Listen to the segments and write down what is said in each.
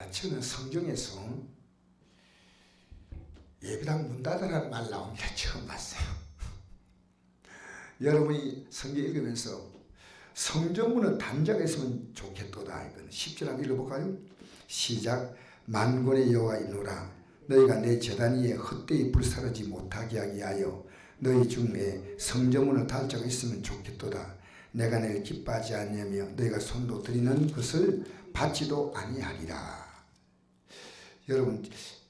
저는 성경에서 예배당 문 닫으라는 말 나옵니다. 처음 봤어요. 여러분이 성경 읽으면서 성전문은 단자가 있으면 좋겠도다. 이건 10절 한번 읽어볼까요? 시작. 만군의 여호와 이노라 너희가 내 제단 위에 헛되이 불사르지 못하게 하기 위하여 너희 중에 성전문을 닫을 자가 있으면 좋겠도다. 내가 너희를 기뻐하지 않냐며 너희가 손도 드리는 것을 받지도 아니하리라. 여러분,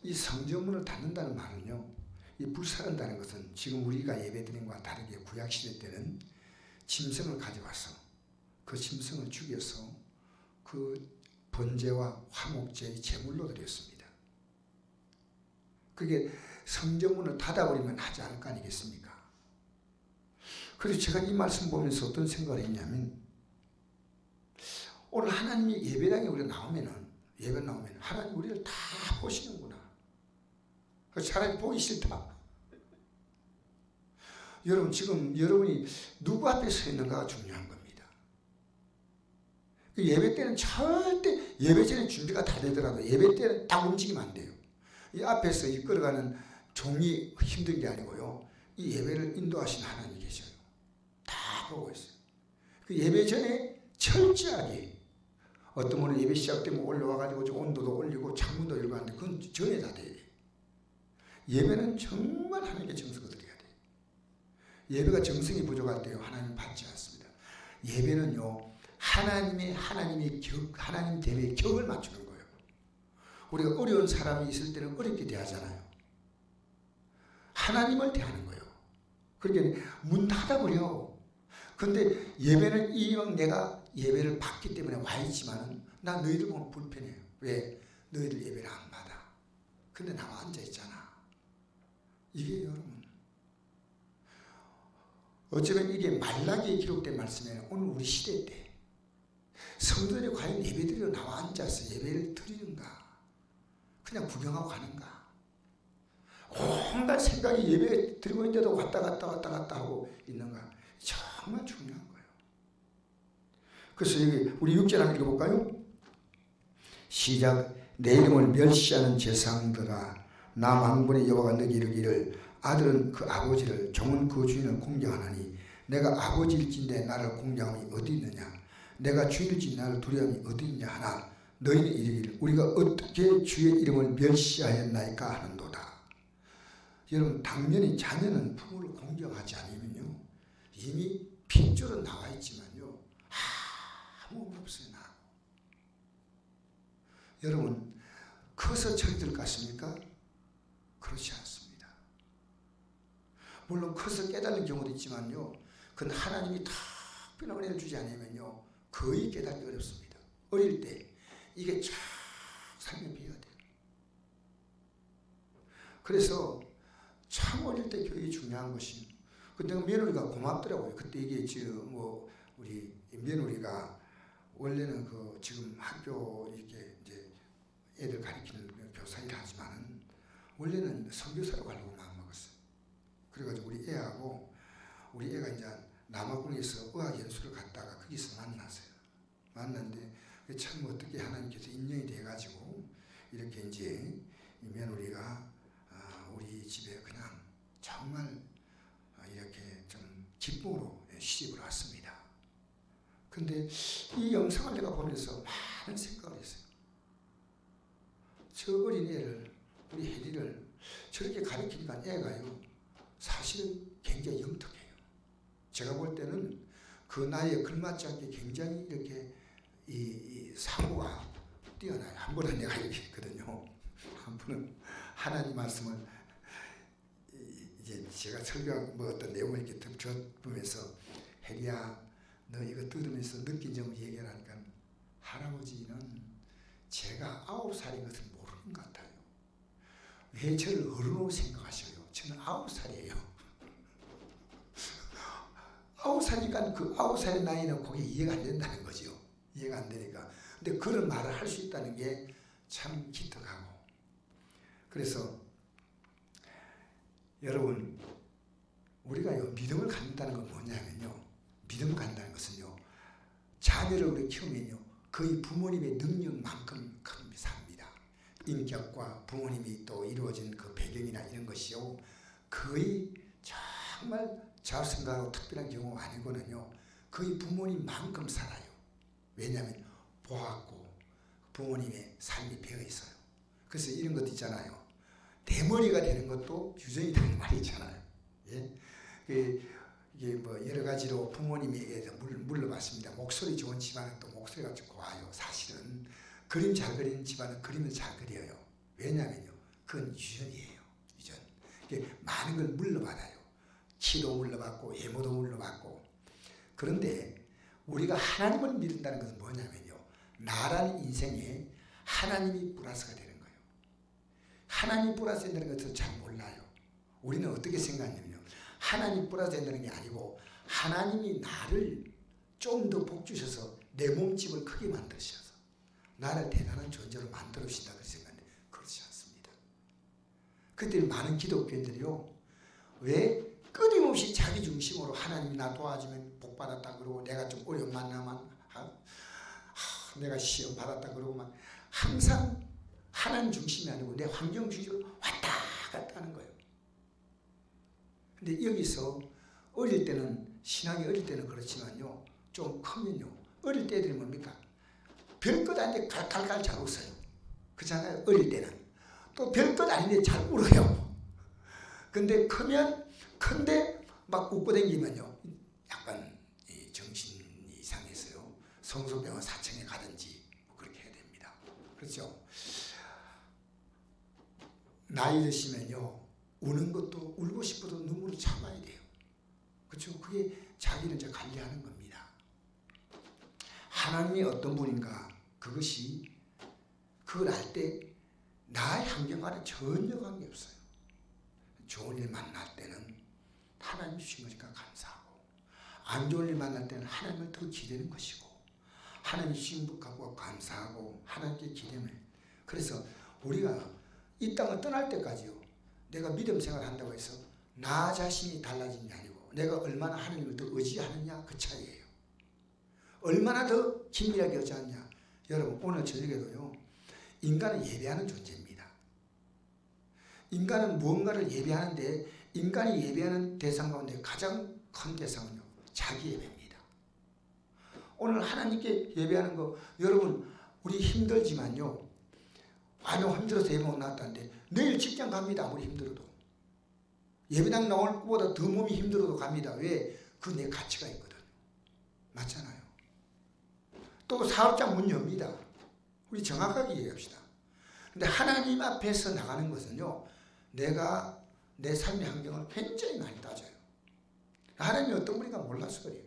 이 성전문을 닫는다는 말은요, 이 불사른다는 것은 지금 우리가 예배드린 것과 다르게 구약시대 때는 짐승을 가져와서 그 짐승을 죽여서 그 번제와 화목제의 제물로 드렸습니다. 그게 성전문을 닫아버리면 하지 않을 거 아니겠습니까? 그래서 제가 이 말씀 보면서 어떤 생각을 했냐면, 오늘 하나님이 예배당에 우리가 나오면 하나님 우리를 다 보시는구나. 차라리 보기 싫다. 여러분, 지금 여러분이 누구 앞에 서 있는가가 중요한 겁니다. 예배 때는 절대, 예배 전에 준비가 다 되더라도 예배 때는 딱 움직이면 안 돼요. 이 앞에서 이끌어가는 종이 힘든 게 아니고요, 이 예배를 인도하신 하나님이 계셔요. 다 보고 있어요. 그 예배 전에 철저하게, 어떤 분은 예배 시작되면 올라와가지고 온도도 올리고 창문도 열고 하는데 그건 전에 다 돼야 돼요. 예배는 정말 하나님께 정성을 드려야 돼요. 예배가 정성이 부족할 때요, 하나님 받지 않습니다. 예배는요, 하나님 대회의 격을 맞추는 거예요. 우리가 어려운 사람이 있을 때는 어렵게 대하잖아요. 하나님을 대하는 거예요. 그러니까 문 닫아버려. 근데 예배는 이왕 내가 예배를 받기 때문에 와 있지만은 나 너희들 보면 불편해요. 왜? 너희들 예배를 안 받아. 근데 나와 앉아 있잖아. 이게 여러분, 어쩌면 이게 말라기에 기록된 말씀이에요. 오늘 우리 시대 때 성도들이 과연 예배드리러 나와 앉아서 예배를 드리는가, 그냥 구경하고 가는가. 온갖 생각이 예배 드리고 있는데도 왔다 갔다 하고 있는가. 정말 중요한 거예요. 그래서 여기 우리 6절 한번 읽어볼까요? 시작. 내 이름을 멸시하는 제사장들아, 나 만군의 여호와가 너에게 이르기를 아들은 그 아버지를, 종은 그 주인을 공경하나니 내가 아버지일진데 나를 공경함이 어디 있느냐, 내가 주일진 나를 두려움이 어디 있냐 하나 너희는 이르기를 우리가 어떻게 주의 이름을 멸시하였나이까 하는도다. 여러분, 당연히 자녀는 부모를 공경하지 않으면요, 이미 핏줄은 나와 있지만요, 아무 의미 없어요. 나하고. 여러분, 커서 철이 들 것 같습니까? 그렇지 않습니다. 물론 커서 깨달는 경우도 있지만요, 그건 하나님이 특별한 은혜를 주지 않으면요, 거의 깨닫기 어렵습니다. 어릴 때 이게 쫙 삶의 비유가 돼요. 그래서 참 어릴 때 교육이 중요한 것이, 근데 며느리가 고맙더라고요. 그때 이게 지금 우리 며느리가 원래는 지금 학교 이렇게 이제 애들 가르치는 교사 일을 하지만은 원래는 선교사로 가려고 마음먹었어요. 그래가지고 우리 애가 이제 남아공에서 의학 연수를 갔다가 거기서 만났는데 참 어떻게 하나님께서 인연이 돼가지고 이렇게 이제 이 며느리가 우리 집에 그냥 정말 이렇게 좀 기쁨으로 시집을 왔습니다. 근데 이 영상을 내가 보면서 많은 생각을 했어요. 저 어린 애를, 우리 혜리를 저렇게 가르치니까 애가요, 사실은 굉장히 영특해요. 제가 볼 때는 그 나이에 걸맞지 않게 굉장히 이렇게 이 사고가 뛰어나요. 한 번은 내가 얘기했거든요. 한 번은 하나님 말씀을 이제 제가 설교한 어떤 내용을 이렇게 들어보면서, 혜리야, 너 이거 들으면서 느낀 점을 얘기하니까 할아버지는 제가 9살인 것을 모르는 것 같아요. 왜 저를 어른으로 생각하셔요? 저는 9살이에요. 9살이니까 그 9살의 나이는 그게 이해가 안 된다는 거죠. 이해가 안 되니까. 근데 그런 말을 할 수 있다는 게 참 기특하고. 그래서 여러분, 우리가요, 믿음을 갖는다는 건 뭐냐면요, 믿음을 갖는다는 것은요, 자녀를 우리 키우면요, 거의 부모님의 능력만큼 삽니다. 인격과 부모님이 또 이루어진 그 배경이나 이런 것이요. 거의 정말 자생각하고 특별한 경우가 아니고는요. 거의 부모님만큼 살아요. 왜냐하면 보았고 부모님의 삶이 배어 있어요. 그래서 이런 것도 있잖아요. 대머리가 되는 것도 유전이 되는 말이 있잖아요. 예? 이게 뭐 여러 가지로 부모님에게서 물러봤습니다. 목소리 좋은 집안은 또 목소리가 좀 고와요. 사실은 그림 잘 그리는 집안은 그림을 잘 그려요. 왜냐하면요, 그건 유전이에요. 유전. 이게 많은 걸 물러받아요. 키도 물러받고 외모도 물러받고. 그런데 우리가 하나님을 믿는다는 것은 뭐냐면요, 나라는 인생에 하나님이 플러스가 되는 거예요. 하나님이 플러스 된다는 것을 잘 몰라요. 우리는 어떻게 생각하냐면요, 하나님 플러스 된다는 게 아니고 하나님이 나를 좀 더 복 주셔서 내 몸집을 크게 만드셔서 나를 대단한 존재로 만들어 주신다 그렇게 생각하는데 그렇지 않습니다. 그때 많은 기독교인들이요, 왜 끊임없이 자기 중심으로 하나님이 나 도와주면 복 받았다 그러고 내가 좀 어려움 만나면 내가 시험 받았다 그러고만 항상 하나님 중심이 아니고 내 환경 중심으로 왔다 갔다 하는 거예요. 근데 여기서 어릴 때는, 신앙이 어릴 때는 그렇지만요, 좀 크면요, 어릴 때 애들이 뭡니까? 별것 아닌데 갈갈갈 잘 웃어요. 그렇잖아요. 어릴 때는. 또 별것 아닌데 잘 울어요. 근데 크면 큰데 막 웃고 다니면요, 약간 정신이 이상해서요, 성소병원 4층에 가든지 뭐 그렇게 해야 됩니다. 그렇죠? 나이 드시면요, 우는 것도, 울고 싶어도 눈물을 참아야 돼요. 그렇죠? 그게 자기를 이제 관리하는 겁니다. 하나님이 어떤 분인가, 그것이, 그걸 알 때 나의 환경과는 전혀 관계없어요. 좋은 일 만날 때는 하나님 주신 거니까 감사하고, 안 좋은 일 만날 때는 하나님을 더 기대는 것이고, 하나님 주신 것 갖고 감사하고 하나님께 기대면, 그래서 우리가 이 땅을 떠날 때까지요, 내가 믿음 생활한다고 해서 나 자신이 달라진 게 아니고 내가 얼마나 하나님을 더 의지하느냐, 그 차이예요. 얼마나 더 긴밀하게 의지하느냐. 여러분, 오늘 저녁에도요, 인간은 예배하는 존재입니다. 인간은 무언가를 예배하는데, 인간이 예배하는 대상 가운데 가장 큰 대상은요, 자기 예배입니다. 오늘 하나님께 예배하는 거, 여러분, 우리 힘들지만요, 아니요, 힘들어서 예배 못 나왔다는데 내일 직장 갑니다. 아무리 힘들어도. 예배당 나올 것보다 더 몸이 힘들어도 갑니다. 왜? 그 내 가치가 있거든. 맞잖아요. 또 사업장 문 엽니다. 우리 정확하게 얘기합시다. 근데 하나님 앞에서 나가는 것은요, 내가 내 삶의 환경을 굉장히 많이 따져요. 하나님이 어떤 분인가 몰라서 그래요.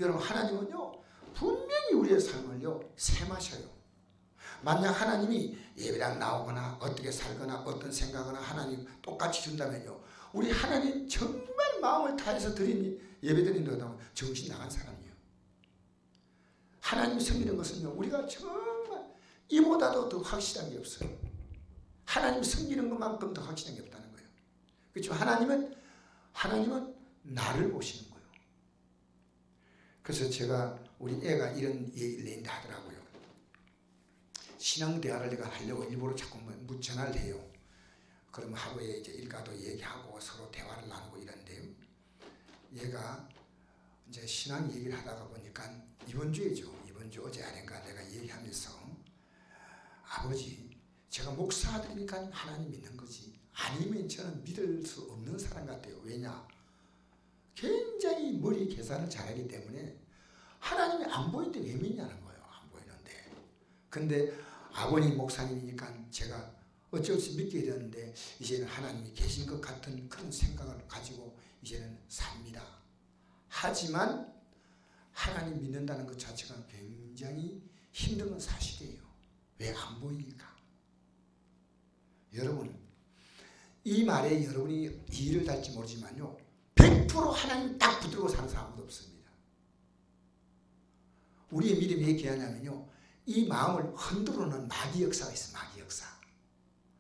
여러분, 하나님은요, 분명히 우리의 삶을요, 셈하셔요. 만약 하나님이 예배당 나오거나 어떻게 살거나 어떤 생각하거나 하나님 똑같이 준다면요, 우리 하나님 정말 마음을 다해서 드린 예배 드린다고 하면 정신 나간 사람이에요. 하나님 섬기는 것은요, 우리가 정말 이보다도 더 확실한 게 없어요. 하나님 섬기는 것만큼 더 확실한 게 없다는 거예요. 그렇죠? 하나님은 나를 보시는 거예요. 그래서 제가 우리 애가 이런 얘기를 내린다 하더라고요. 신앙 대화를 내가 하려고 일부러 자꾸 전화를 해요. 그러면 하루에 이제 일가도 얘기하고 서로 대화를 나누고 이런데요. 얘가 이제 신앙 얘기를 하다가 보니까 이번 주 어제 아닌가 내가 얘기하면서, 아버지, 제가 목사들이니까 하나님 믿는 거지, 아니면 저는 믿을 수 없는 사람 같아요. 왜냐? 굉장히 머리 계산을 잘하기 때문에 하나님이 안 보일 때 왜 믿냐는 거예요. 안 보이는데. 근데 아버님 목사님이니까 제가 어쩔 수 없이 믿게 되었는데, 이제는 하나님이 계신 것 같은 그런 생각을 가지고 이제는 삽니다. 하지만 하나님 믿는다는 것 자체가 굉장히 힘든 건 사실이에요. 왜? 안 보이니까. 여러분, 이 말에 여러분이 이의를 달지 모르지만요, 100% 하나님 딱 붙들고 사는 사람 아무도 없습니다. 우리의 믿음이 왜 귀하냐면요, 이 마음을 흔들어놓는 마귀 역사가 있어요.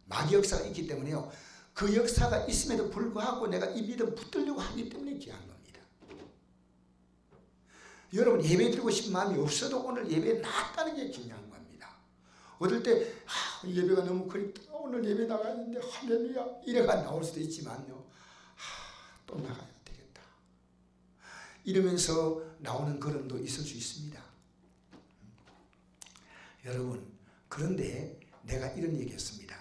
마귀 역사가 있기 때문에요, 그 역사가 있음에도 불구하고 내가 이 믿음 붙들려고 하기 때문에 귀한 겁니다. 여러분, 예배 드리고 싶은 마음이 없어도 오늘 예배에 나갔다는 게 중요한 겁니다. 어떨 때 예배가 너무 그립다. 오늘 예배 나가야 되는데 할렐루야 이래가 나올 수도 있지만요. 또 나가야 되겠다. 이러면서 나오는 걸음도 있을 수 있습니다. 여러분, 그런데 내가 이런 얘기했습니다.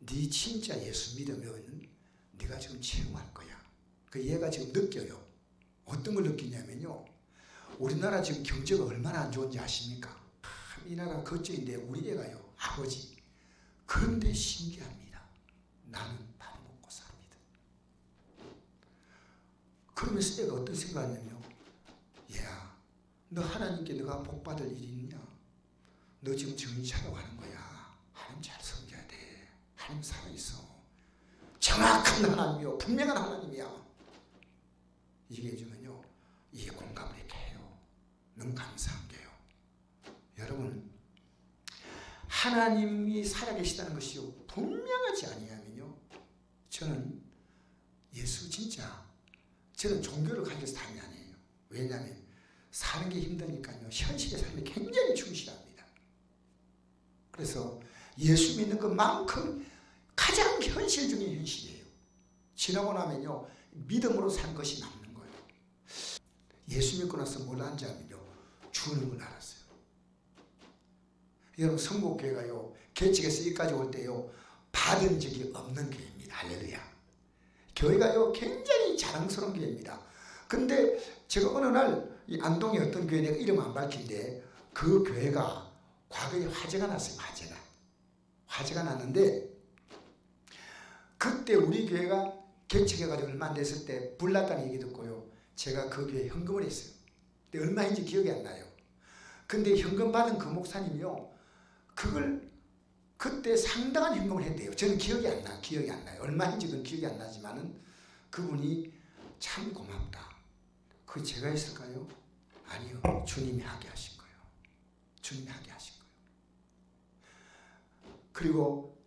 네 진짜 예수 믿으면 네가 지금 체험할 거야. 그 얘가 지금 느껴요. 어떤 걸 느끼냐면요. 우리나라 지금 경제가 얼마나 안 좋은지 아십니까? 이 나라 걱정인데 우리 애가요. 아버지. 그런데 신기합니다. 나는 밥 먹고 삽니다. 그러면서 애가 어떤 생각하냐면요. 얘야, 너 하나님께 너가 복 받을 일이 있냐? 너 지금 정신 차려가는 거야. 하나님 잘 섬겨야 돼. 하나님 살아있어. 정확한 하나님이요. 분명한 하나님이야. 얘기해주면요. 이게 공감을 이렇게 해요. 너무 감사한 게요. 여러분, 하나님이 살아계시다는 것이요. 분명하지 아니하면요. 저는 예수 진짜 저는 종교를 가지고 사는 게 아니에요. 왜냐하면 사는 게 힘드니까요. 현실의 삶에 굉장히 충실합니다. 그래서 예수 믿는 것만큼 가장 현실 중에 현실이에요. 지나고 나면요. 믿음으로 산 것이 남는 거예요. 예수 믿고 나서 뭘 알지 하면요. 주는 걸 알았어요. 여러분 성목교회가요. 개척에서 여기까지 올 때요. 받은 적이 없는 교회입니다. 할렐루야. 교회가요. 굉장히 자랑스러운 교회입니다. 근데 제가 어느 날 이 안동의 어떤 교회 내가 이름 안 밝힌데 그 교회가 과거에 화재가 났어요. 화재가 났는데 그때 우리 교회가 개척해가지고 얼마 안 됐을 때 불났다는 얘기 듣고요. 제가 그 교회에 현금을 했어요. 근데 얼마인지 기억이 안 나요. 근데 현금 받은 그 목사님이요. 그걸 그때 상당한 현금을 했대요. 저는 기억이 안 나요. 얼마인지는 기억이 안 나지만은 그분이 참 고맙다. 그게 제가 했을까요? 아니요. 주님이 하게 하신 거예요. 주님이 하게 하신 거예요. 그리고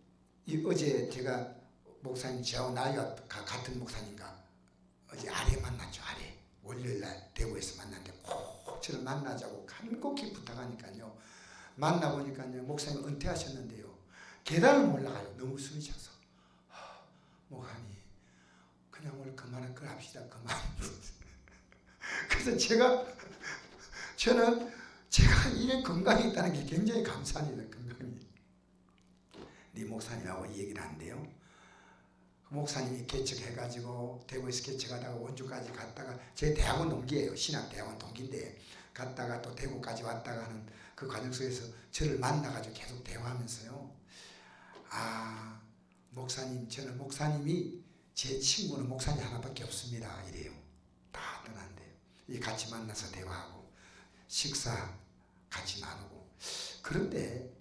어제 제가 목사님 저하고 나이가 같은 목사님과 어제 아래 만났죠. 아래. 월요일날 대구에서 만났는데 꼭 저를 만나자고 간곡히 부탁하니까요. 만나보니까요. 목사님 은퇴하셨는데요. 계단을 올라가요. 너무 숨이 차서. 목사님 그냥 오늘 그만할 걸 합시다. 그만. 그래서 저는 제가 이런 건강이 있다는 게 굉장히 감사합니다. 건강이. 네 목사님하고 이 얘기를 한대요. 목사님이 개척해가지고 대구에서 개척하다가 원주까지 갔다가 제 대학원 동기예요. 신학대학원 동기인데 갔다가 또 대구까지 왔다가 하는 그 과정 속에서 저를 만나가지고 계속 대화하면서요. 목사님, 저는 목사님이 제 친구는 목사님 하나밖에 없습니다. 이래요. 다 떠난대요. 같이 만나서 대화하고 식사 같이 나누고. 그런데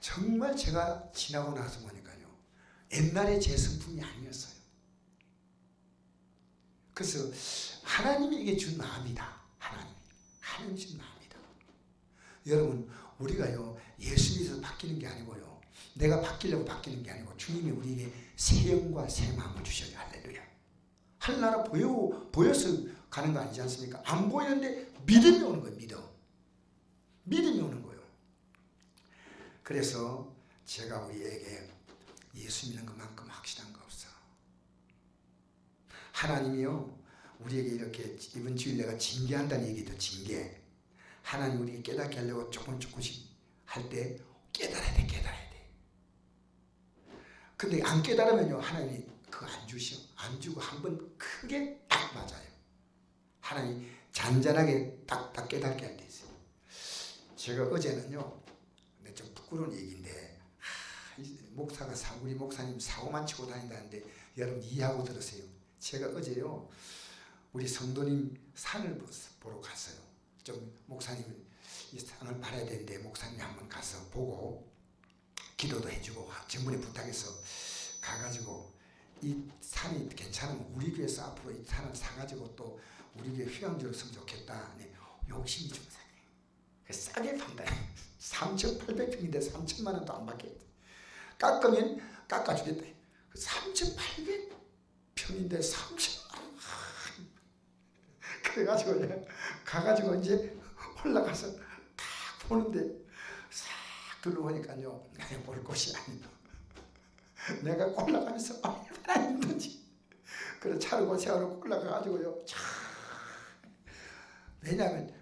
정말 제가 지나고 나서 보니까요. 옛날에 제 성품이 아니었어요. 그래서 하나님이 이게 준 마음이다. 하나님이 준 마음이다. 여러분, 우리가요. 예수 믿어서 바뀌는 게 아니고요. 내가 바뀌려고 바뀌는 게 아니고 주님이 우리에게 새 영과 새 마음을 주셔요. 할렐루야. 하늘나라 보여서 가는 거 아니지 않습니까? 안 보이는데 믿음이 오는 거예요. 믿음이 오는 거예요. 그래서 제가 우리에게 예수 믿는 것만큼 확실한 거 없어. 하나님이요. 우리에게 이렇게 이번 주일 내가 징계한다는 얘기도 징계. 하나님 우리에게 깨닫게 하려고 조금씩 할 때 깨달아야 돼. 근데 안 깨달으면요. 하나님이 그거 안 주셔. 안 주고 한번 크게 딱 맞아요. 하나님 잔잔하게 딱 깨닫게 할 때 있어요. 제가 어제는요. 근데 좀 부끄러운 얘기인데 목사가 우리 목사님 사고만 치고 다닌다는데 여러분 이해하고 들으세요. 제가 어제요. 우리 성도님 산을 보러 갔어요. 좀 목사님 이 산을 봐야 되는데 목사님이 한번 가서 보고 기도도 해주고 전문에 부탁해서 가가지고 이 산이 괜찮으면 우리 교회에서 앞으로 이 산을 사가지고 또 우리 교회 휴양지로 쓰면 좋겠다. 욕심이 좀 싸게 판다. 3,800평인데 3천만 원도 안 받겠다. 깎으면 깎아주겠다. 3,800평인데 3천만 원. 그래가지고 가가지고 이제 올라가서 딱 보는데 싹 둘러보니까요, 볼 곳이 아니다. 내가 올라가면서 얼마나 힘든지. 그래서 차를 세워놓고 올라가가지고요. 왜냐하면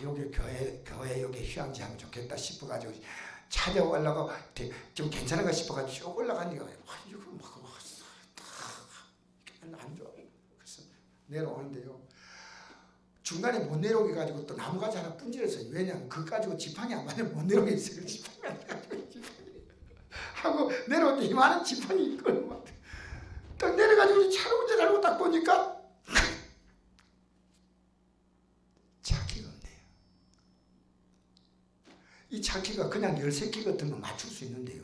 여기 교회 여기 휴양지 하면 좋겠다 싶어가지고 찾아오려고 좀 괜찮은가 싶어가지고 쭉 올라가니까 이거 막 안 좋아. 그래서 내려오는데요. 중간에 못 내려오게 가지고 또 나무가지 하나 분질렀어요. 왜냐하면 그거 가지고 지팡이 안 맞으면 못 내려오겠어요. 그 지팡이 안 가지고 하고 내려올 때 이만한 지팡이 있고 딱 내려가지고 차를 운전하고 딱 보니까 차키가 없네요. 이 차키가 그냥 13키 같은 거 맞출 수 있는데요.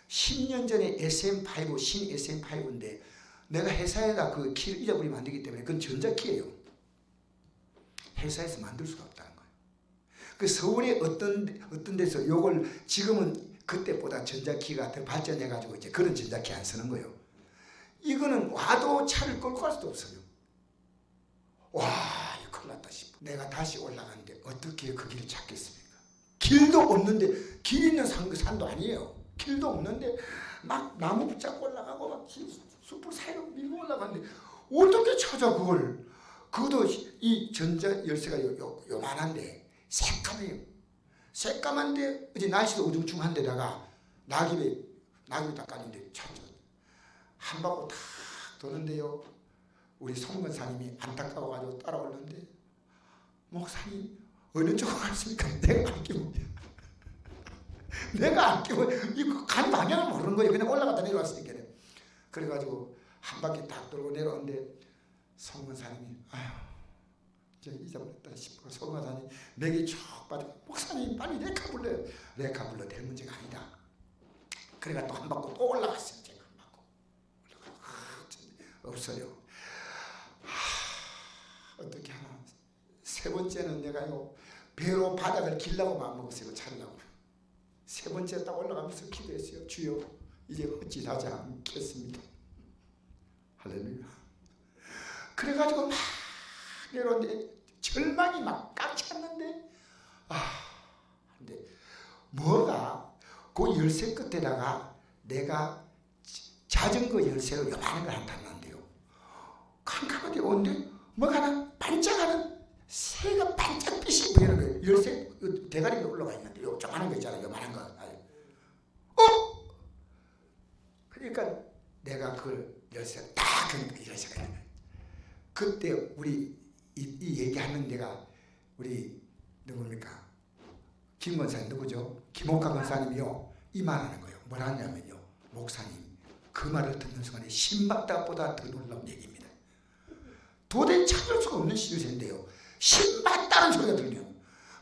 10년 전에 SM5 신 SM5인데 내가 회사에다 그 키를 잊어버리면 안 되기 때문에 그건 전자키예요. 회사에서 만들 수가 없다는 거예요. 그 서울의 어떤 데서 요걸 지금은 그때보다 전자키가 더 발전해가지고 이제 그런 전자키 안 쓰는 거예요. 이거는 와도 차를 끌고 갈 수도 없어요. 와, 이거 큰일 났다 싶어. 내가 다시 올라가는데 어떻게 그 길을 찾겠습니까? 길도 없는데, 길 있는 산도 아니에요. 길도 없는데 막 나무 붙잡고 올라가고 막 숲을 사이로 밀고 올라가는데 어떻게 찾아 그걸. 그것도 이 전자 열쇠가 요만한데 새까매요. 새까만데 이제 날씨도 우중충한데다가 낙엽이 닦아는데 찾죠. 한 바퀴 탁 도는데요. 우리 송건사님이 안타까워가지고 따라오는데 목사님 어느 쪽으로 갔습니까? 내가 안 끼면 이거 간 방향을 모르는 거예요. 그냥 올라갔다 내려왔으니까. 그래가지고 한 바퀴 딱 돌고 내려오는데 송건사님이 아휴 이제 잊어버렸다 싶어. 송건사님 맥이 쭉 빠져. 목사님 빨리 레카 불러요. 레카 불러 될 문제가 아니다. 그래가 또 한 바퀴 또 올라갔어요. 제가 한 바퀴 올라가 없어요. 어떻게 하나. 세 번째는 내가요 배로 바닥을 길라고 마음먹었어요. 차려고. 세 번째 딱 올라가면서 기도했어요. 주여 이제 어찌하지 않겠습니다. 할렐루야. 그래가지고 막 내려오는데 절망이 막 꽉 찼는데 근데 뭐가 그 열쇠 끝에다가 내가 자전거 열쇠로 요만한 걸 하나 탔는데요. 캄캄하게 오는데 뭐가 하나 반짝하는 새가 반짝빛이 보이는 거예요. 열쇠 대가리 위에 올라가 있는데 요만한 거 있잖아요. 요만한 거. 그러니까 내가 그걸 열쇠 딱 그러니까 이런 생각이 나요. 그때 우리 이 얘기하는 데가 우리 누굽니까? 김 권사님 누구죠? 김옥하 권사님이요. 이 말하는 거예요. 뭐라 하냐면요. 목사님 그 말을 듣는 순간에 신받다보다 더 놀라운 얘기입니다. 도저히 찾을 수가 없는 시주세인데요. 신받다는 소리가 들려요.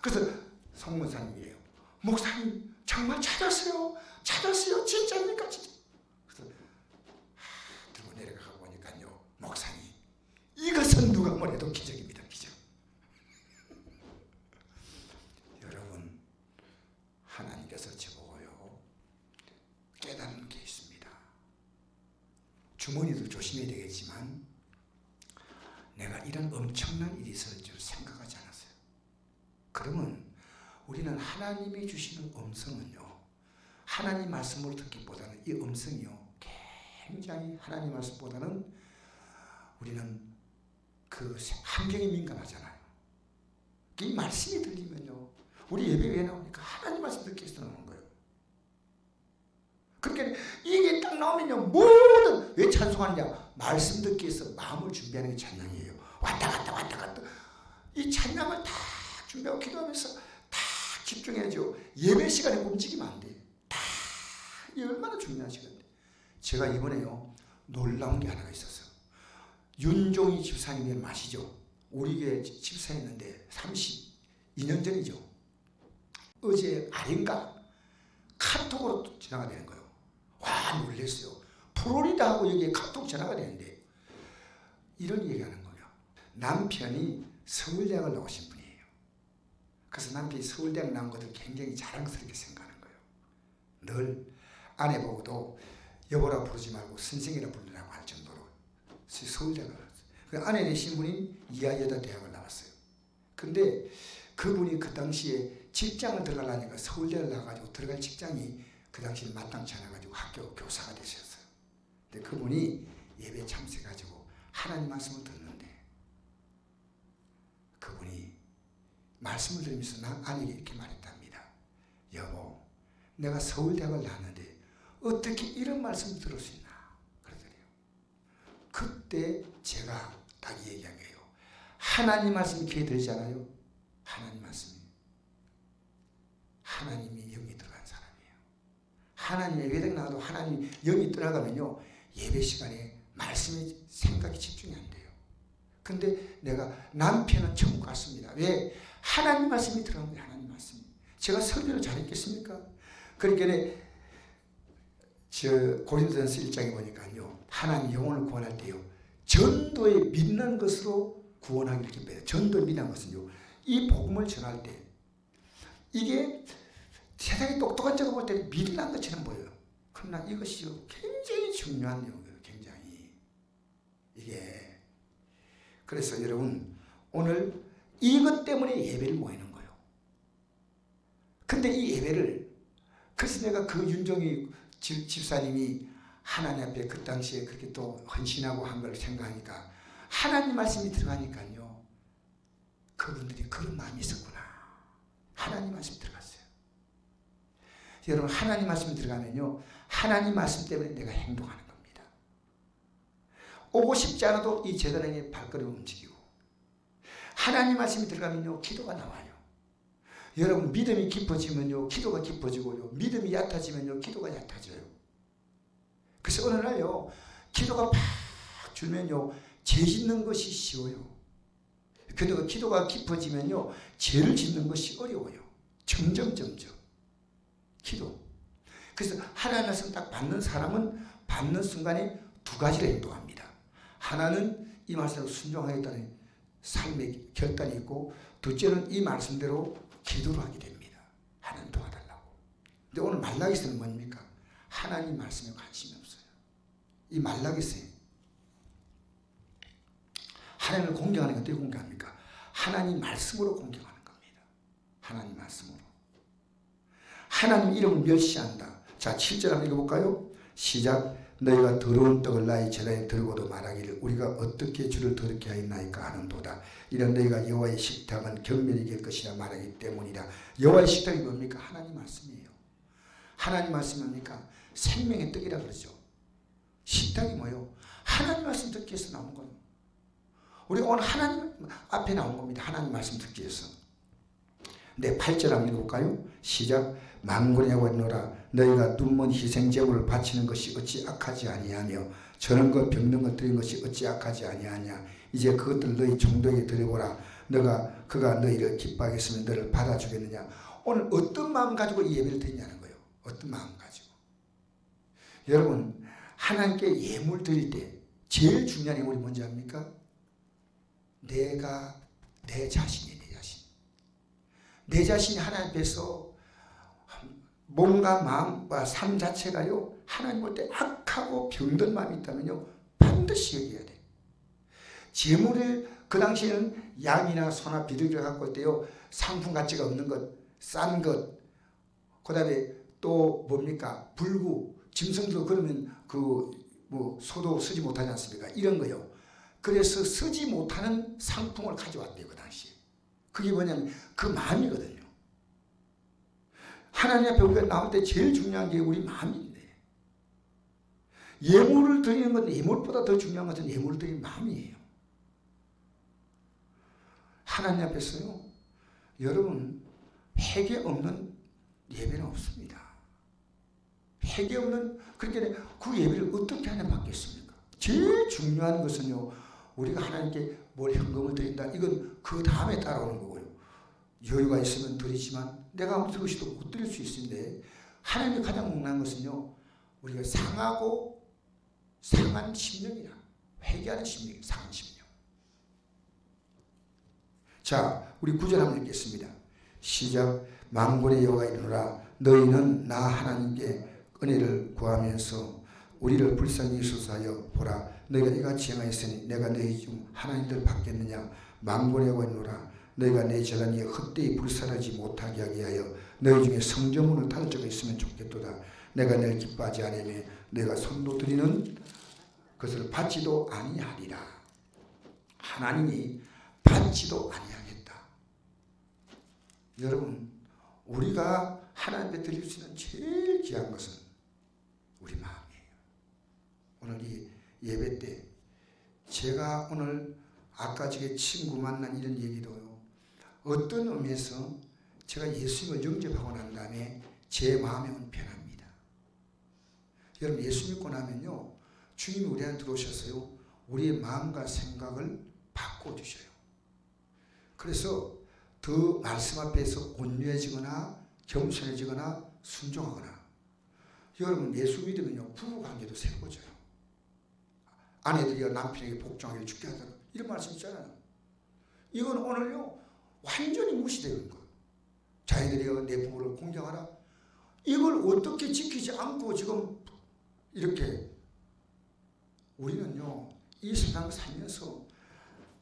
그래서 송 권사님이에요. 목사님 정말 찾았어요. 찾았어요. 진짜입니까? 진짜. 그래서 들고 내려가 보니까요. 목사님 이것은 누가 뭐래도 기적입니다. 기적. 여러분 하나님께서 저보고요 깨닫는 게 있습니다. 주머니도 조심해야 되겠지만 내가 이런 엄청난 일이 있을 줄 생각하지 않았어요. 그러면 우리는 하나님이 주시는 음성은요 하나님 말씀을 듣기보다는 이 음성이요 굉장히 하나님 말씀보다는 우리는 그 환경에 민감하잖아요. 이 말씀이 들리면요 우리 예배 왜 나오니까 하나님 말씀 듣기 위해서 나오는 거예요. 그러니까 이게 딱 나오면요 모든 왜 찬송하느냐 말씀 듣기 위해서 마음을 준비하는 게 찬양이에요. 왔다 갔다 이 찬양을 다 준비하고 기도하면서 다 집중해야죠. 예배 시간에 움직이면 안 돼요. 다 이 얼마나 중요한 시간인데. 제가 이번에요 놀라운 게 하나가 있었어요. 윤종희 집사님을 아시죠? 우리 교회 집사였는데 32년 전이죠. 어제 아닌가 카톡으로 전화가 되는 거예요. 와 놀랐어요. 플로리다하고 여기에 카톡 전화가 되는데 이런 얘기하는 거예요. 남편이 서울대학을 나오신 분이에요. 그래서 남편이 서울대학 나온 것을 굉장히 자랑스럽게 생각하는 거예요. 늘 아내 보고도 여보라 부르지 말고 선생이라 부르라고 할 정도로 서울대학을 나왔어요. 그 아내 되신 분이 이하여자 대학을 나왔어요. 근데 그분이 그 당시에 직장을 들어가려니까 서울대를 나가지고 들어갈 직장이 그 당시에 마땅치 않아가지고 학교 교사가 되셨어요. 근데 그분이 예배 참석해가지고 하나님 말씀을 듣는데 그분이 말씀을 들으면서 아내에게 이렇게 말했답니다. 여보, 내가 서울대학을 나왔는데 어떻게 이런 말씀을 들을 수 있나 그러더래요. 그때 제가 딱 얘기한 거예요. 하나님 말씀이 귀에 들잖아요. 하나님 말씀이 하나님이 영이 들어간 사람이에요. 하나님 예배당 나와도 하나님 영이 떠나가면요 예배 시간에 말씀에 생각이 집중이 안 돼요. 근데 내가 남편은 천국 갔습니다. 왜? 하나님 말씀이 들어간 거예요. 하나님 말씀이. 제가 설교를 잘했겠습니까? 그러니까 저 고린도전서 1장에 보니까요 하나님 영혼을 구원할 때요 전도에 빛난 것으로 구원하기를 기뻐해요. 전도에 빛난 것은요 이 복음을 전할 때 이게 세상에 똑똑한 자가 볼 때 빛난 것처럼 보여요. 그러나 이것이 굉장히 중요한 내용이에요. 굉장히 이게 그래서 여러분 오늘 이것 때문에 예배를 모이는 거예요. 근데 이 예배를 그래서 내가 그 윤종이 집사님이 하나님 앞에 그 당시에 그렇게 또 헌신하고 한 걸 생각하니까 하나님 말씀이 들어가니까요 그분들이 그런 마음이 있었구나. 하나님 말씀이 들어갔어요. 여러분 하나님 말씀이 들어가면요 하나님 말씀 때문에 내가 행동하는 겁니다. 오고 싶지 않아도 이 제단에 발걸음을 움직이고 하나님 말씀이 들어가면요 기도가 나와요. 여러분 믿음이 깊어지면요 기도가 깊어지고요 믿음이 얕아지면요 기도가 얕아져요. 그래서 어느 날요 기도가 팍 줄면요 죄 짓는 것이 쉬워요. 그리고 기도가 깊어지면요 죄를 짓는 것이 어려워요. 점점 기도. 그래서 하나님 말씀 딱 받는 사람은 받는 순간에 두 가지를 행동합니다. 하나는 이 말씀을 순종하겠다는 삶의 결단이 있고 둘째는 이 말씀대로 기도를 하게 됩니다. 하나님 도와달라고. 근데 오늘 말라기서는 뭡니까? 하나님 말씀에 관심이 없어요. 이 말라기서에 하나님을 공경하는 게 어떻게 공경합니까? 하나님 말씀으로 공경하는 겁니다. 하나님 말씀으로. 하나님 이름을 멸시한다. 자 7절 한번 읽어볼까요? 시작. 너희가 더러운 떡을 나의 제단에 들고도 말하기를 우리가 어떻게 주를 더럽게 하였나이까 하는도다. 이런 너희가 여호와의 식탁은 경멸이 될 것이라 말하기 때문이라. 여호와의 식탁이 뭡니까? 하나님 말씀이에요. 하나님 말씀이 뭡니까? 생명의 떡이라 그러죠. 식탁이 뭐예요? 하나님 말씀 듣기 위해서 나온 거예요. 우리가 오늘 하나님 앞에 나온 겁니다. 하나님 말씀 듣기 위해서. 네, 8절 한번 읽어볼까요? 시작. 만군의 여호와 있노라. 너희가 눈먼 희생 제물을 바치는 것이 어찌 악하지 아니하며 저런 것 병든 것 드린 것이 어찌 악하지 아니하냐. 이제 그것들 너희 종도에게 드려보라. 그가 너희를 기뻐하겠으면 너를 받아주겠느냐. 오늘 어떤 마음 가지고 이 예배를 드리냐는 거예요. 어떤 마음 가지고. 여러분 하나님께 예물 드릴 때 제일 중요한 예물이 뭔지 압니까? 내가 내 자신이 내 자신이 하나님 앞에서 몸과 마음과 삶 자체가요 하나님 볼 때 악하고 병든 마음이 있다면요 반드시 여겨야 돼. 재물을 그 당시에는 양이나 소나 비둘기를 갖고 올 때요 상품 가치가 없는 것, 싼 것, 그 다음에 또 뭡니까 불구, 짐승도 그러면 소도 쓰지 못하지 않습니까? 이런 거요. 그래서 쓰지 못하는 상품을 가져왔대요 그 당시에. 그게 뭐냐면 그 마음이거든요. 하나님 앞에 우리가 나올 때 제일 중요한 게 우리 마음인데 예물을 드리는 건 예물보다 더 중요한 것은 예물을 드리는 마음이에요. 하나님 앞에서요 여러분 회개 없는 예배는 없습니다. 회개 없는 그렇게 그 예배를 어떻게 하냐 받겠습니까? 제일 중요한 것은요 우리가 하나님께 뭘 현금을 드린다. 이건 그 다음에 따라오는 거고요. 여유가 있으면 드리지만 내가 아무리 드리고 싶어도 못 드릴 수 있는데 하나님이 가장 원하는 것은요. 우리가 상한 심령이라 회개하는 심령, 상한 심령. 자, 우리 9절 한번 읽겠습니다. 시작. 만군의 여호와 이르노라. 너희는 나 하나님께 은혜를 구하면서 우리를 불쌍히 여기소서 보라. 너희가 이같이 행하였으니 내가 너희 중 하나님들 받겠느냐. 만군의 여호와 이르노라. 너희가 내 재단이 헛되이 불살하지 못하게 하기 위하여 너희 중에 성전문을 닫을 자가 있으면 좋겠도다. 내가 늘 기뻐하지 않으며 내가 손도 드리는 것을 받지도 아니하리라. 하나님이 받지도 아니하겠다. 여러분, 우리가 하나님께 드릴 수 있는 제일 귀한 것은 우리 마음이에요. 오늘 이 예배 때 제가 오늘 아까 저게 친구 만난 이런 얘기도요, 어떤 의미에서 제가 예수님을 영접하고 난 다음에 제 마음은 변합니다. 여러분, 예수 믿고 나면요, 주님이 우리 안에 들어오셔서요, 우리의 마음과 생각을 바꿔주셔요. 그래서 더 말씀 앞에서 온유해지거나 겸손해지거나 순종하거나. 여러분, 예수 믿으면요, 부부관계도 새로워져요. 아내들이 남편에게 복종하기를 죽게 하더라, 이런 말씀 있잖아요. 이건 오늘요 완전히 무시되는 거예요. 자기들이 내 부모를 공경하라, 이걸 어떻게 지키지 않고 지금 이렇게. 우리는요 이 세상을 살면서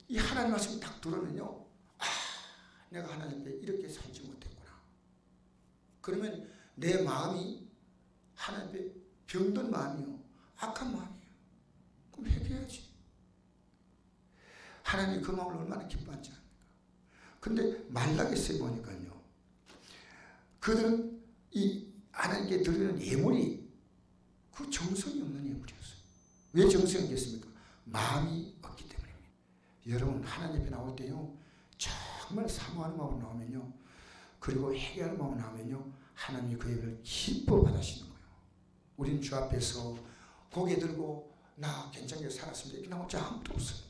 이 하나님 말씀 딱 들으면요, 내가 하나님 앞에 이렇게 살지 못했구나. 그러면 내 마음이 하나님 앞에 병든 마음이요, 악한 마음이에요. 그럼 회개해야지. 하나님이 그 마음을 얼마나 기뻐하지 않습니까? 근데 말라기서에 보니까요, 그들은 이 하나님께 드리는 예물이 그 정성이 없는 예물이었어요. 왜 정성이 없겠습니까? 마음이 없기 때문입니다. 여러분, 하나님 앞에 나올 때요, 정말 사모하는 마음으로 나오면요, 그리고 회개하는 마음으로 나오면요, 하나님이 그 예배를 기뻐 받으시는 거예요. 우리는 주 앞에서 고개 들고 나 괜찮게 살았습니다 이렇게 나올 줄 아무도 없어요.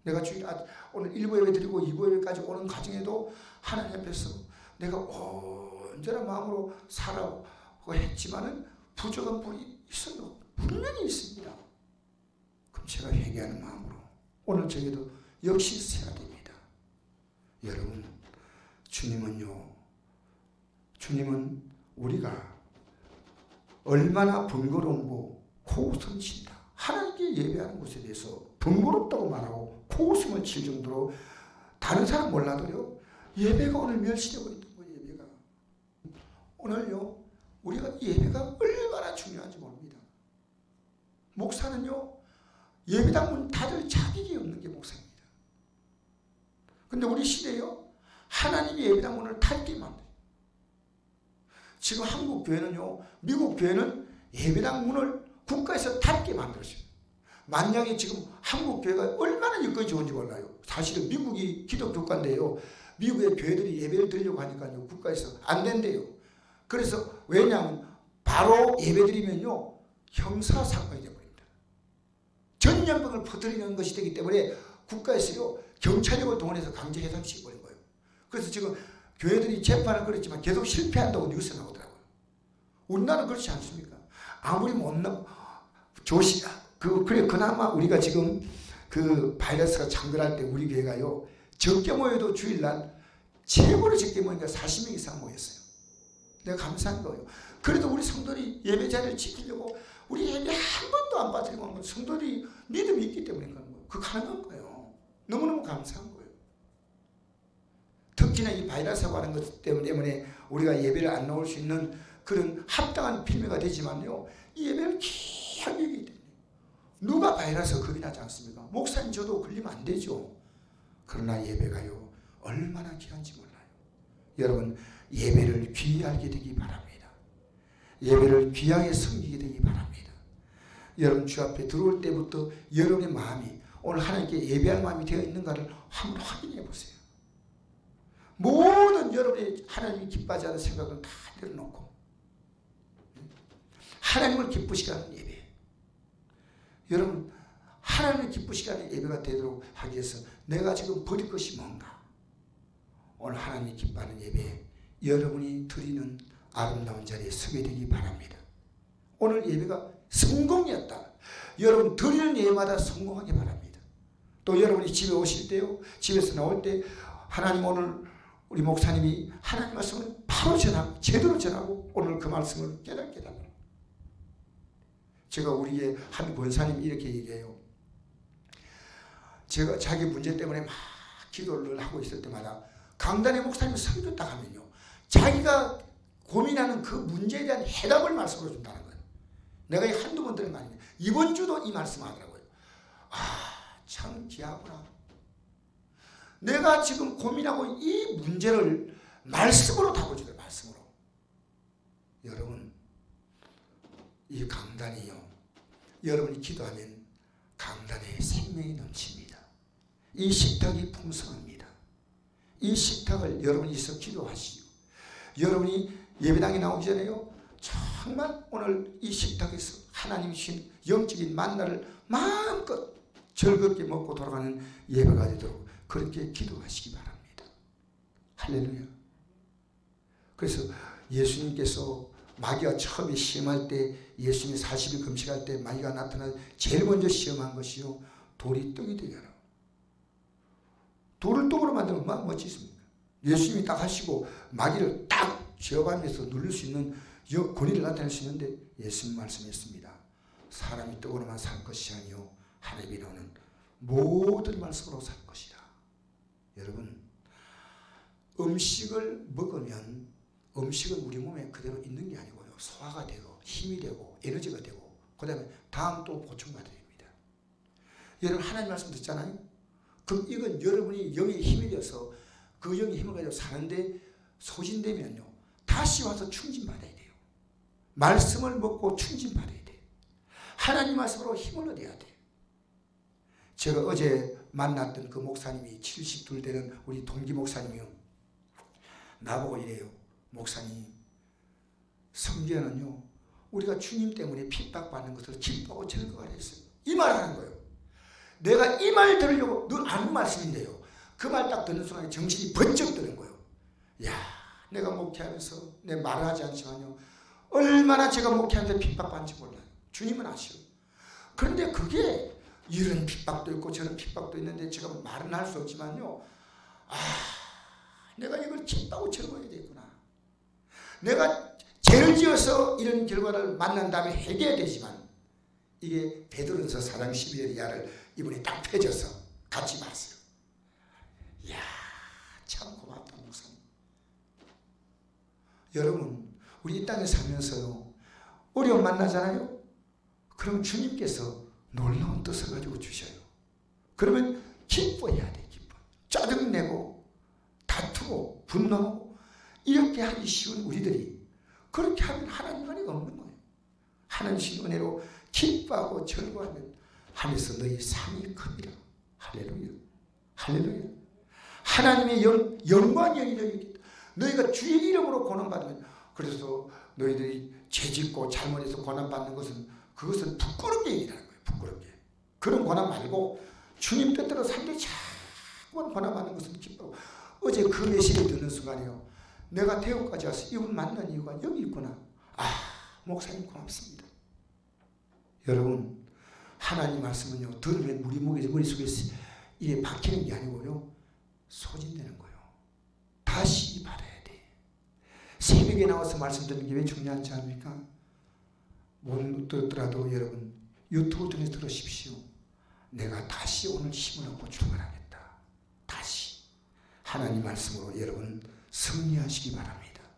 내가 주일 오늘 1부 예배 드리고 2부 예배까지 오는 과정에도 하나님 앞에서 내가 온전한 마음으로 살아고 했지만은 부족한 부분이 있어요. 분명히 있습니다. 그럼 제가 회개하는 마음으로 오늘 저에게도 역시 있어야 됩니다. 여러분, 주님은 우리가 얼마나 번거로운고 코웃음 친다. 하나님께 예배하는 것에 대해서 번거롭다고 말하고 코웃음을 칠 정도로 다른 사람 몰라도요, 예배가 오늘 멸시되고 있는 거예요. 예배가 오늘요, 우리가 예배가 얼마나 중요한지 모릅니다. 목사는요, 예배당 문 닫을 자격이 없는 게 목사입니다. 근데 우리 시대요, 하나님이 예배당 문을 닫게 만들어요. 지금 한국 교회는요, 미국 교회는 예배당 문을 국가에서 닫게 만들었어요. 만약에 지금 한국 교회가 얼마나 여건이 좋은지 몰라요. 사실은 미국이 기독교국가인데요, 미국의 교회들이 예배를 드리려고 하니까요, 국가에서 안 된대요. 그래서 왜냐하면 바로 예배드리면요, 형사사건이 되어버립니다. 전염병을 퍼뜨리는 것이 되기 때문에 국가에서요, 경찰력을 동원해서 강제 해산시켜버린 거예요. 그래서 지금 교회들이 재판을 걸었지만 계속 실패한다고 뉴스에 나오더라고요. 우리나라는 그렇지 않습니까? 아무리 못나 그래 그나마 우리가 지금 그 바이러스가 창궐할 때 우리 교회가요, 적게 모여도 주일날 최고로 적게 모이니까 40명 이상 모였어요. 내가 감사한 거예요. 그래도 우리 성도들이 예배 자리를 지키려고 우리 예배 한 번도 안 빠뜨리고 하는 건 성도들이 믿음이 있기 때문에 그런 거예요. 그 가능한 거예요. 너무너무 감사한 거예요. 특히나 이 바이러스라고 하는 것 때문에 우리가 예배를 안 나올 수 있는 그런 합당한 필요가 되지만요, 이 예배를 귀하게 여기기 때문에 누가 바이러스 겁이 나지 않습니까? 목사님 저도 걸리면 안 되죠. 그러나 예배가요, 얼마나 귀한지 몰라요. 여러분, 예배를 귀하게 되기 바랍니다. 예배를 귀하게 섬기게 되기 바랍니다. 여러분, 주 앞에 들어올 때부터 여러분의 마음이 오늘 하나님께 예배할 마음이 되어 있는가를 한번 확인해 보세요. 모든 여러분의 하나님이 기뻐하지 않는 생각은 다 내려놓고 하나님을 기쁘시게 하는 예배. 여러분, 하나님을 기쁘시게 하는 예배가 되도록 하기 위해서 내가 지금 버릴 것이 뭔가? 오늘 하나님이 기뻐하는 예배에 여러분이 드리는 아름다운 자리에 서게 되기 바랍니다. 오늘 예배가 성공이었다. 여러분, 드리는 예배마다 성공하기 바랍니다. 또 여러분이 집에 오실 때요, 집에서 나올 때 하나님 오늘 우리 목사님이 하나님 말씀을 바로 전하고 제대로 전하고 오늘 그 말씀을 깨닫게 달라고. 제가 우리의 한 권사님이 이렇게 얘기해요. 제가 자기 문제 때문에 막 기도를 하고 있을 때마다 강단의 목사님이 설교 딱 하면요, 자기가 고민하는 그 문제에 대한 해답을 말씀으로 준다는 거예요. 내가 이 한두 번 들은 거 아닙니다. 이번 주도 이 말씀 하더라고요. 참 귀하구나. 내가 지금 고민하고 이 문제를 말씀으로 다뤄주더라고요. 말씀으로. 여러분, 이 강단이요, 여러분이 기도하면 강단에 생명이 넘칩니다. 이 식탁이 풍성합니다. 이 식탁을 여러분이 있어 기도하시오. 여러분이 예배당에 나오기 전에요, 정말 오늘 이 식탁에서 하나님 주신 영적인 만나를 마음껏 즐겁게 먹고 돌아가는 예배가 되도록 그렇게 기도하시기 바랍니다. 할렐루야. 그래서 예수님께서 마귀가 처음에 시험할 때, 예수님이 40일 금식할 때 마귀가 나타나 제일 먼저 시험한 것이요, 돌이 떡이 되게 하라. 돌을 떡으로 만들면 얼마나 멋지십니까? 예수님이 딱 하시고 마귀를 딱 제어하면서 누릴 수 있는 권위를 나타낼 수 있는데, 예수님 말씀했습니다. 사람이 떡으로만 살 것이 아니요 하나님이 나오는 모든 말씀으로 살 것이라. 여러분, 음식을 먹으면 음식은 우리 몸에 그대로 있는 게 아니고요, 소화가 되고 힘이 되고 에너지가 되고 그 다음에 다음 또 보충받아야 됩니다. 여러분, 하나님 말씀 듣잖아요. 그럼 이건 여러분이 영의 힘이 되어서 그 영의 힘을 가지고 사는데 소진되면요, 다시 와서 충진받아야 돼요. 말씀을 먹고 충진받아야 돼요. 하나님 말씀으로 힘을 얻어야 돼요. 제가 어제 만났던 그 목사님이 72 되는 우리 동기 목사님이요, 나보고 이래요. 목사님, 성경은요, 우리가 주님 때문에 핍박받는 것을 기뻐하고 즐거워하라 했어요. 이 말 하는 거예요. 내가 이 말 들으려고 늘 아는 말씀인데요, 그 말 딱 듣는 순간에 정신이 번쩍 드는 거예요. 야, 내가 목회하면서 내 말을 하지 않지만요, 얼마나 제가 목회하는데 핍박받는지 몰라요. 주님은 아시오. 그런데 그게 이런 핍박도 있고 저런 핍박도 있는데 제가 말은 할 수 없지만요, 내가 이걸 기뻐하고 즐거워해야 되구나. 내가 죄를 지어서 이런 결과를 만난 다음에 회개해야 되지만, 이게 베드로전서 4장 12절 이하를 이분이 딱 펴져서 같이 봤어요. 이야, 참 고맙다 목사님. 여러분, 우리 이 땅에 살면서요, 어려움 만나잖아요. 그럼 주님께서 놀라운 뜻을 가지고 주셔요. 그러면 기뻐해야 돼. 기뻐. 짜증내고 다투고 분노하고 이렇게 하기 쉬운 우리들이 그렇게 하면 하나님 은혜가 없는 거예요. 하나님 주신 은혜로 기뻐하고 즐거워하면 하면서 너희 삶이 큽니다. 할렐루야. 할렐루야. 하나님의 영광이 여기 너희가 주의 이름으로 고난받으면, 그래서 너희들이 죄짓고 잘못해서 고난받는 것은 그것은 부끄럽게 얘기하는 거예요. 부끄럽게. 그런 고난 말고 주님 뜻대로 사람들이 자꾸 고난받는 것은 기뻐하고. 어제 그 메시지 듣는 순간에요, 내가 대구까지 와서 이분 만난 이유가 여기 있구나. 목사님 고맙습니다. 여러분, 하나님 말씀은요, 들으면 우리 머릿속에 이게 박히는 게 아니고요, 소진되는 거예요. 다시 받아야 돼. 새벽에 나와서 말씀 듣는 게 왜 중요한지 압니까? 못 듣더라도 여러분 유튜브 통해서 들으십시오. 내가 다시 오늘 힘을 얻고 출발하겠다. 다시 하나님 말씀으로 여러분 승리하시기 바랍니다.